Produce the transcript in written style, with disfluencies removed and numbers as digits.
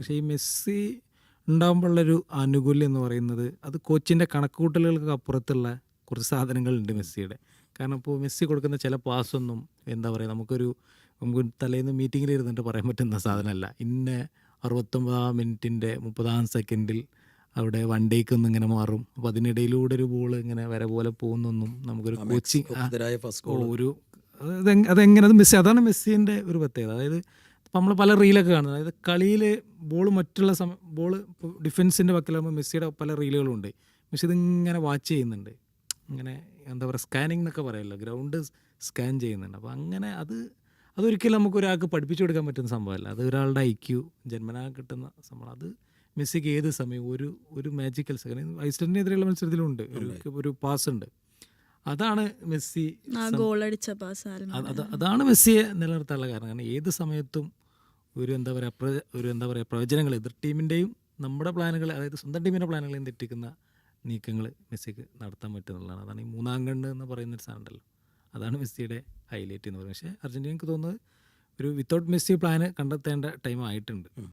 പക്ഷേ ഈ മെസ്സി ഉണ്ടാകുമ്പോഴുള്ളൊരു ആനുകൂല്യം എന്ന് പറയുന്നത് അത് കോച്ചിൻ്റെ കണക്കുകൂട്ടലുകൾക്ക് അപ്പുറത്തുള്ള കുറച്ച് സാധനങ്ങളുണ്ട് മെസ്സിയുടെ. കാരണം ഇപ്പോൾ മെസ്സി കൊടുക്കുന്ന ചില പാസ്സൊന്നും എന്താ പറയുക നമുക്ക് തലേന്ന് മീറ്റിങ്ങിൽ ഇരുന്നിട്ട് പറയാൻ പറ്റുന്ന സാധനമല്ല. 69-ാം മിനിറ്റിൻ്റെ 30-ാം സെക്കൻഡിൽ അവിടെ വൺ ഡേക്ക് ഒന്ന് ഇങ്ങനെ മാറും, അപ്പോൾ അതിനിടയിലൂടെ ഒരു ബോൾ ഇങ്ങനെ വര പോലെ പോകുന്നൊന്നും നമുക്കൊരു ഒരു അതെങ്ങനെ അത് മെസ്സി, അതാണ് മെസ്സിൻ്റെ ഒരു പ്രത്യേകത. അതായത് ഇപ്പം നമ്മൾ പല റീലൊക്കെ കാണുന്നത്, അതായത് കളിയിൽ ബോൾ മറ്റുള്ള ബോൾ ഇപ്പോൾ ഡിഫൻസിൻ്റെ പക്കലാകുമ്പോൾ മെസ്സിയുടെ പല റീലുകളും ഉണ്ട്. മെസ്സി ഇതിങ്ങനെ വാച്ച് ചെയ്യുന്നുണ്ട്, ഇങ്ങനെ എന്താ പറയുക സ്കാനിങ് എന്നൊക്കെ പറയുമല്ലോ, ഗ്രൗണ്ട് സ്കാൻ ചെയ്യുന്നുണ്ട്. അപ്പോൾ അങ്ങനെ അതൊരിക്കലും നമുക്ക് ഒരാൾക്ക് പഠിപ്പിച്ചു കൊടുക്കാൻ പറ്റുന്ന സംഭവമല്ല. അത് ഒരാളുടെ IQ ജന്മനാ കിട്ടുന്ന സംഭവം. അത് മെസ്സിക്ക് ഏത് സമയം ഒരു മാജിക്കൽ സെക്കൻഡ് ഐസ്ലൻഡിനെതിരെയുള്ള മത്സരത്തിലുണ്ട് ഒരു പാസ് ഉണ്ട്, അതാണ് മെസ്സി അതാണ് മെസ്സിയെ നിലനിർത്താനുള്ള കാരണം. കാരണം ഏത് സമയത്തും ഒരു എന്താ പറയുക പ്രവചനങ്ങൾ എതിർ ടീമിൻ്റെയും നമ്മുടെ പ്ലാനുകൾ, അതായത് സ്വന്തം ടീമിൻ്റെ പ്ലാനുകളെയും തെറ്റിക്കുന്ന നീക്കങ്ങൾ മെസ്സിക്ക് നടത്താൻ പറ്റുന്നുള്ളതാണ്. അതാണ് ഈ മൂന്നാം കണ്ണ് എന്ന് പറയുന്നൊരു സാധനം ഉണ്ടല്ലോ, അതാണ് മെസ്സിയുടെ ഹൈലൈറ്റ് എന്ന് പറയുന്നത്. പക്ഷേ അർജൻറ്റീനക്ക് തോന്നുന്നത് ഒരു വിത്തൗട്ട് മെസ്സി പ്ലാന് കണ്ടെത്തേണ്ട ടൈം ആയിട്ടുണ്ട്.